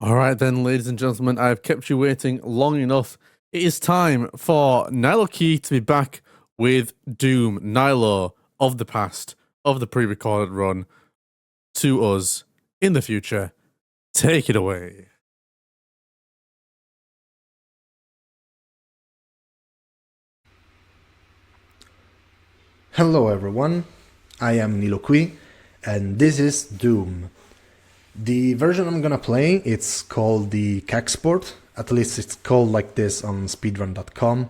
All right then, ladies and gentlemen, I've kept you waiting long enough. It is time for Niloqui to be back with Doom, Nilo of the past, of the pre-recorded run, to us in the future. Take it away. Hello everyone, I am Niloqui, and this is Doom. The version I'm gonna play, it's called the Kexport, at least it's called like this on speedrun.com.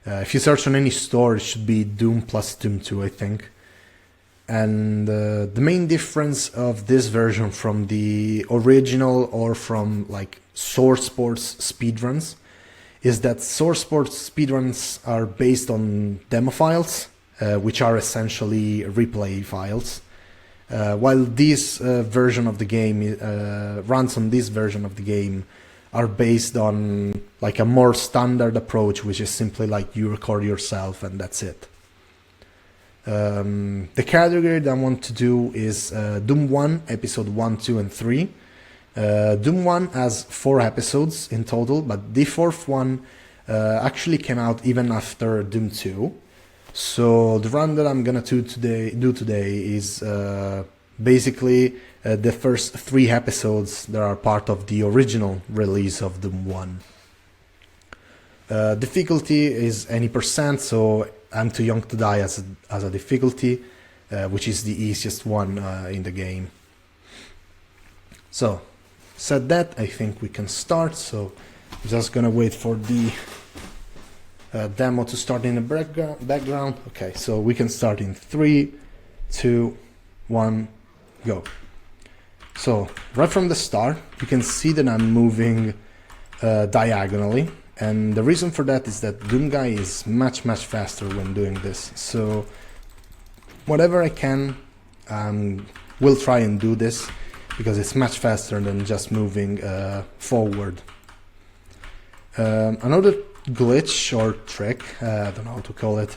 If you search on any store, it should be Doom plus Doom 2, I think. And the main difference of this version from the original or from like Source Sports speedruns is that Source Sports speedruns are based on demo files, which are essentially replay files. While this version of the game runs on this version of the game are based on like a more standard approach, which is simply like you record yourself and that's it. The category that I want to do is Doom 1, episode 1, 2, and 3. Doom 1 has 4 episodes in total, but the 4th one actually came out even after Doom 2. So the run that I'm gonna do today is basically the first 3 episodes that are part of the original release of Doom 1. Difficulty is any percent, so I'm too young to die as a difficulty, which is the easiest one in the game. So, said that, I think we can start. So, I'm just gonna wait for the demo to start in the background. Okay, so we can start in 3, 2, 1, go. So, right from the start, you can see that I'm moving diagonally. And the reason for that is that Doom Guy is much faster when doing this. So whatever I can, will try and do this because it's much faster than just moving forward. Another glitch or trick, I don't know how to call it,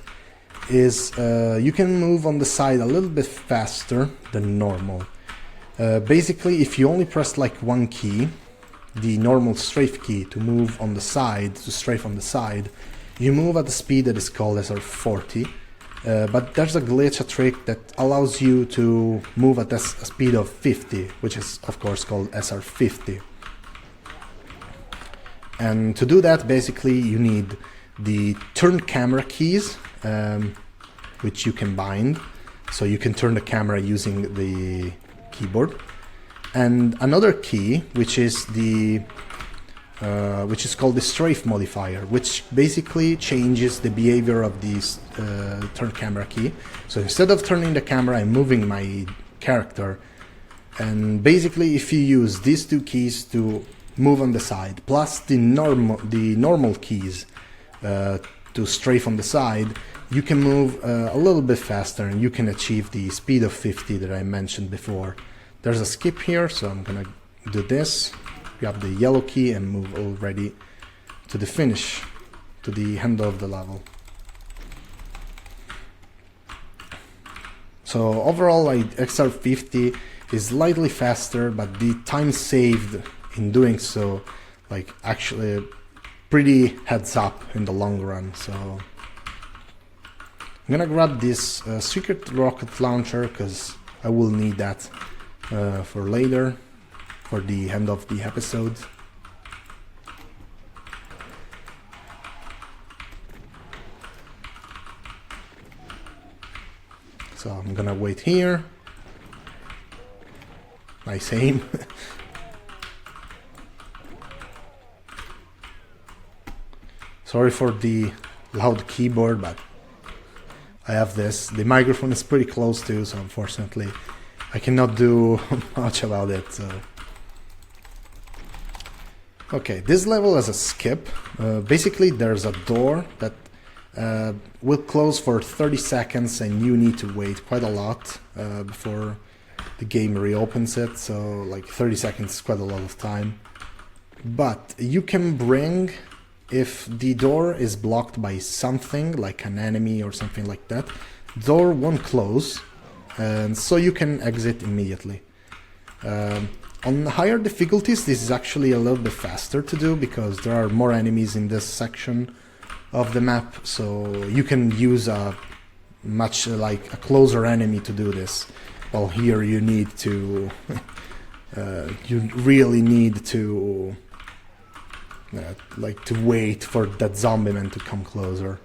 is you can move on the side a little bit faster than normal. Basically, if you only press like one key, the normal strafe key to move on the side, to strafe on the side, you move at the speed that is called SR40, but there's a glitch, a trick that allows you to move at a speed of 50, which is of course called SR50. And to do that, basically you need the turn camera keys, which you can bind, so you can turn the camera using the keyboard. And another key, which is called the strafe modifier, which basically changes the behavior of this turn camera key. So instead of turning the camera, I'm moving my character. And basically, if you use these 2 keys to move on the side, plus the normal keys to strafe on the side, you can move a little bit faster, and you can achieve the speed of 50 that I mentioned before. There's a skip here, so I'm gonna do this, grab the yellow key and move already to the finish, to the end of the level. So overall, XR50 is slightly faster, but the time saved in doing so, like actually pretty heads up in the long run. So I'm gonna grab this secret rocket launcher, because I will need that for later, for the end of the episode. So I'm gonna wait here. Nice aim. Sorry for the loud keyboard, but I have this. The microphone is pretty close too, so unfortunately I cannot do much about it. So. Okay, this level has a skip. Basically, there's a door that will close for 30 seconds, and you need to wait quite a lot before the game reopens it. So, like 30 seconds is quite a lot of time. But you can bring, if the door is blocked by something, like an enemy or something like that, door won't close. And so you can exit immediately. On higher difficulties, this is actually a little bit faster to do because there are more enemies in this section of the map, so you can use a much like a closer enemy to do this. While here you need to, you really need to, like to wait for that zombie man to come closer.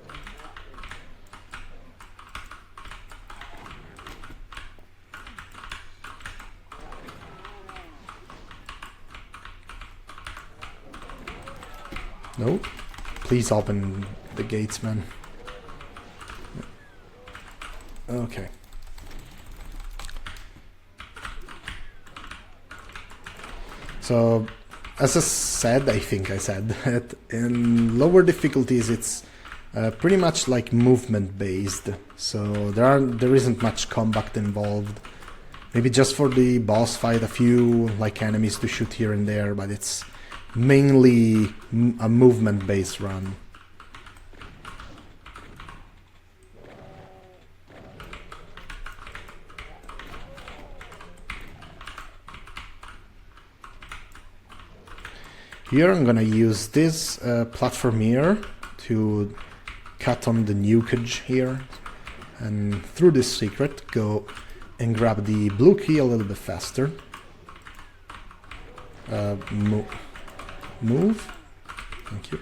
No, please open the gates, man. Okay. So, as I said, I think I said that in lower difficulties it's pretty much like movement based. So there isn't much combat involved. Maybe just for the boss fight, a few like enemies to shoot here and there, but it's mainly a movement based run. Here I'm gonna use this platform here to cut on the nukage here, and through this secret go and grab the blue key a little bit faster. Move. Thank you.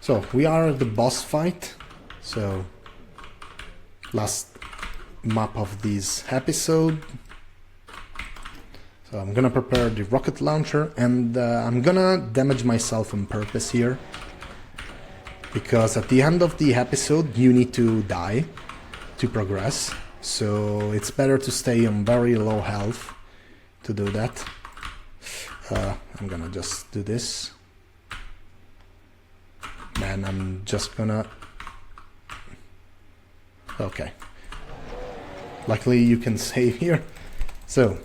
So we are at the boss fight. So last map of this episode. So I'm gonna prepare the rocket launcher, and I'm gonna damage myself on purpose here, because at the end of the episode you need to die to progress, so it's better to stay on very low health to do that. I'm gonna just do this. Man, I'm just gonna... Okay. Luckily you can save here. So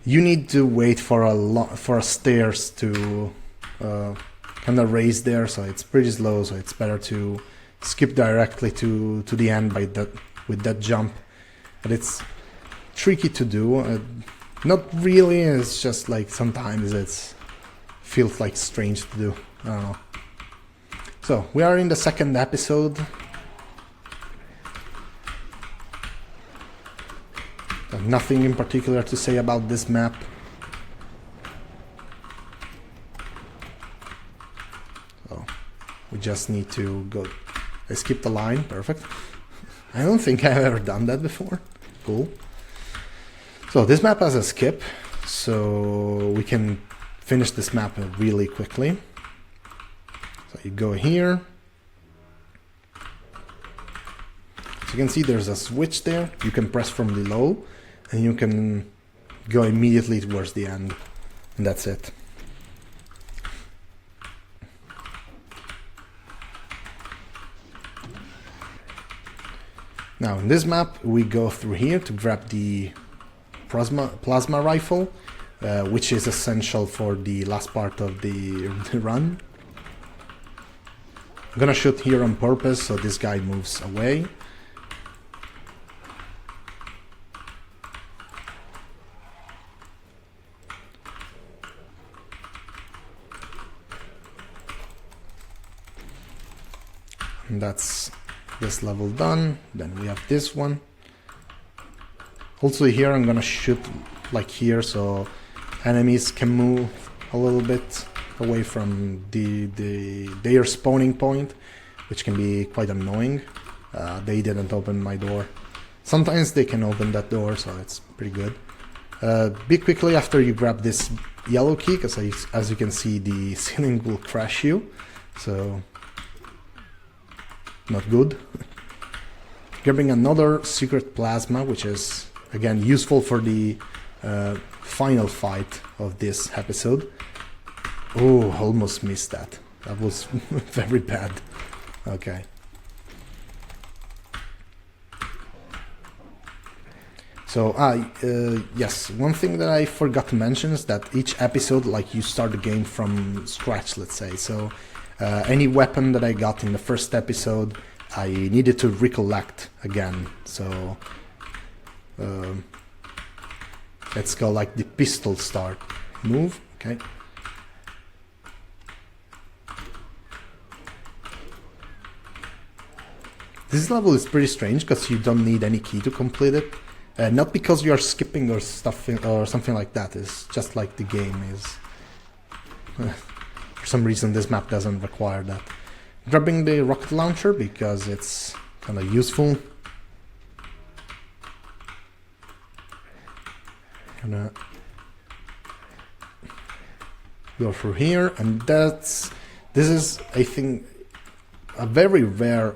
you need to wait for stairs to kind of raise there, so it's pretty slow. So it's better to skip directly to the end with that jump. But it's tricky to do. Not really. It's just like sometimes it feels like strange to do. I don't know. So we are in the second episode. Nothing in particular to say about this map. So we just need to go. I skipped the line. Perfect. I don't think I've ever done that before. Cool. So this map has a skip, so we can finish this map really quickly. So you go here. So you can see there's a switch there. You can press from below, and you can go immediately towards the end, and that's it. Now in this map we go through here to grab the plasma rifle, which is essential for the last part of the run. I'm gonna shoot here on purpose so this guy moves away. And that's this level done. Then we have this one. Also here I'm gonna shoot like here, so enemies can move a little bit away from their spawning point, which can be quite annoying. They didn't open my door. Sometimes they can open that door, so it's pretty good. Be quickly after you grab this yellow key, because as you can see the ceiling will crash you, so not good. Grabbing another secret plasma, which is again useful for the final fight of this episode. Oh, almost missed that. That was very bad. Okay. So, yes, one thing that I forgot to mention is that each episode, like, you start the game from scratch, let's say. So, any weapon that I got in the first episode, I needed to recollect again. So, let's go like the pistol start. Move, okay. This level is pretty strange because you don't need any key to complete it. Not because you are skipping or stuff or something like that. It's just like the game is. For some reason, this map doesn't require that. Grabbing the rocket launcher because it's kind of useful. Gonna go through here, and this is, I think, a very rare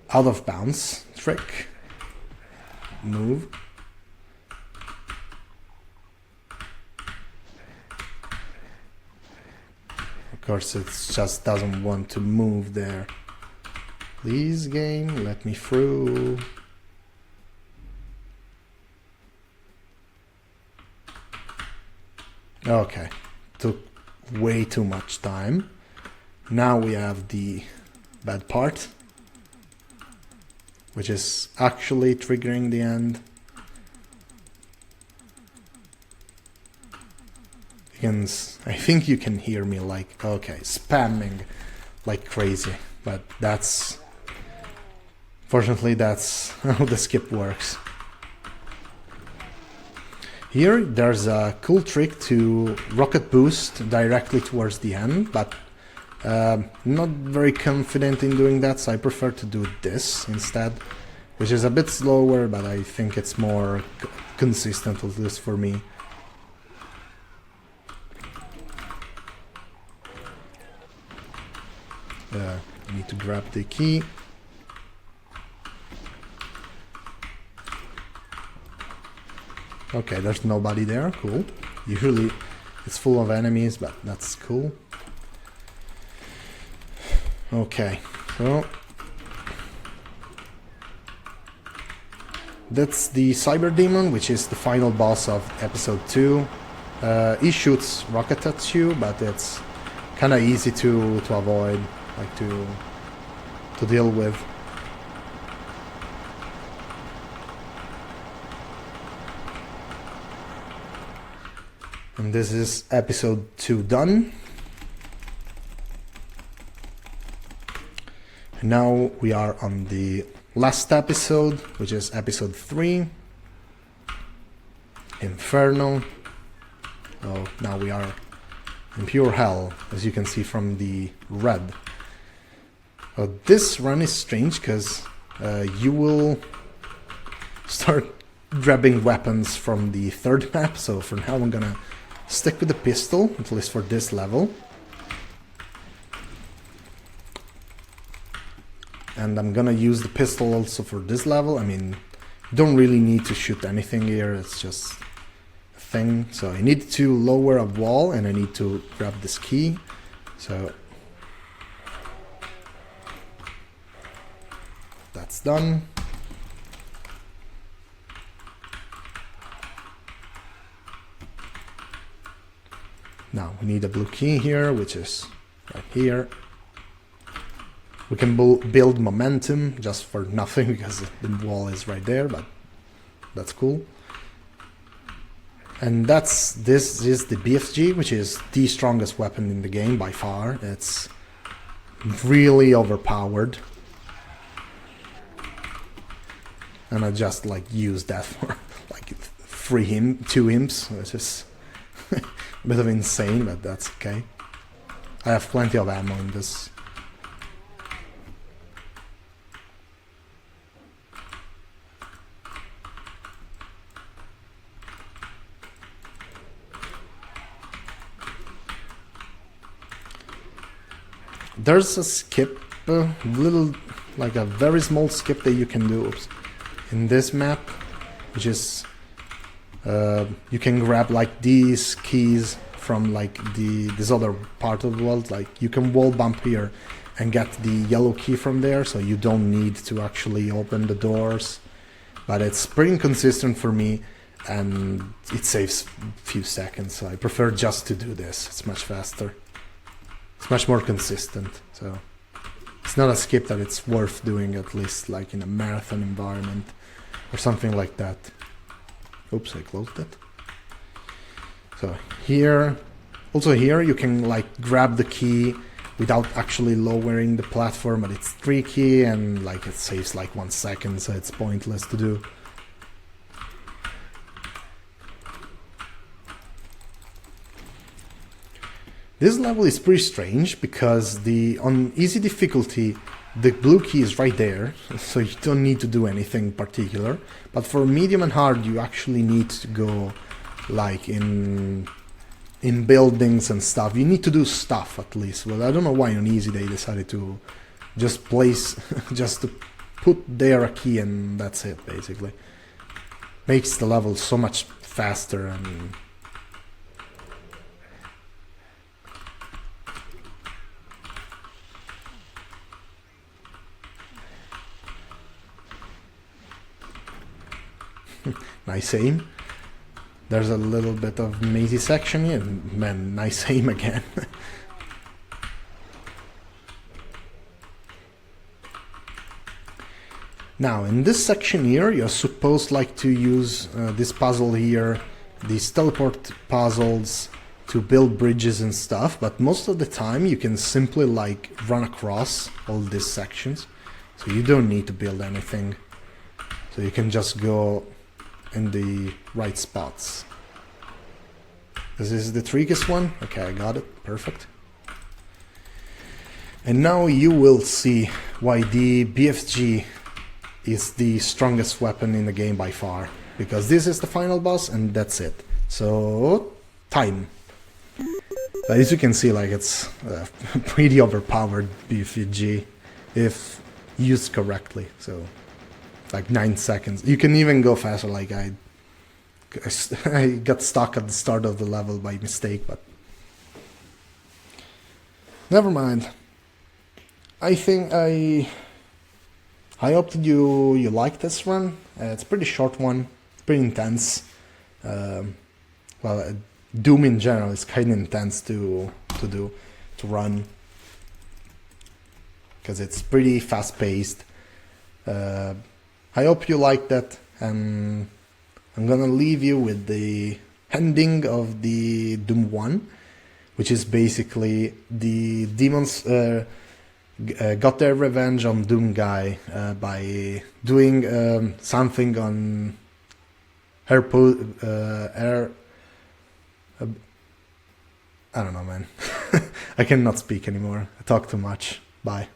out of bounds trick. Move. Of course, it just doesn't want to move there. Please, game, let me through. Okay, took way too much time. Now we have the bad part, which is actually triggering the end. I think you can hear me like, okay, spamming like crazy, but fortunately that's how the skip works. Here there's a cool trick to rocket boost directly towards the end, but not very confident in doing that, so I prefer to do this instead, which is a bit slower, but I think it's more consistent, at least for me. I need to grab the key. Okay, there's nobody there, cool. Usually it's full of enemies, but that's cool. Okay, so that's the Cyber Demon, which is the final boss of episode 2. He shoots rocket at you, but it's kind of easy to avoid, like to deal with. And this is episode 2 done. And now we are on the last episode, which is episode 3, Inferno. Oh, now we are in pure hell, as you can see from the red. This run is strange because you will start grabbing weapons from the third map, so for now I'm gonna stick with the pistol, at least for this level. And I'm gonna use the pistol also for this level. I mean, you don't really need to shoot anything here, it's just a thing. So I need to lower a wall and I need to grab this key. So that's done. Now we need a blue key here, which is right here. We can build momentum just for nothing because the wall is right there, but that's cool. And this is the BFG, which is the strongest weapon in the game by far. It's really overpowered. And I just like use that for like 2 imps, which is a bit of insane, but that's okay. I have plenty of ammo in this. There's a skip, like a very small skip that you can do in this map, which is you can grab like these keys from like this other part of the world. Like you can wall bump here and get the yellow key from there, so you don't need to actually open the doors. But it's pretty inconsistent for me. and it saves a few seconds, so I prefer just to do this. It's much faster. It's much more consistent, so it's not a skip that it's worth doing, at least like in a marathon environment or something like that. Oops, I closed it. So here, also here you can like grab the key without actually lowering the platform, but it's tricky and like it saves like 1 second, so it's pointless to do. This level is pretty strange because on easy difficulty the blue key is right there, so you don't need to do anything particular. But for medium and hard you actually need to go like in buildings and stuff. You need to do stuff at least. Well, I don't know why on easy they decided to just place, just to put there a key and that's it basically. Makes the level so much faster and nice aim. There's a little bit of mazy section here. Man, nice aim again. Now, in this section here, you're supposed like to use this puzzle here, these teleport puzzles, to build bridges and stuff, but most of the time you can simply like run across all these sections, so you don't need to build anything. So you can just go in the right spots. This is the trickiest one. Okay, I got it. Perfect. And now you will see why the BFG is the strongest weapon in the game by far. Because this is the final boss and that's it. So, time. But as you can see, like it's pretty overpowered BFG if used correctly. So, like 9 seconds. You can even go faster, like I got stuck at the start of the level by mistake, but never mind. I think I hope that you like this run. It's a pretty short one, pretty intense. Well, Doom in general is kind of intense to run, because it's pretty fast paced. I hope you like that, and I'm gonna leave you with the ending of the Doom 1, which is basically the demons got their revenge on Doom Guy by doing something on her I don't know, man. I cannot speak anymore. I talk too much. Bye.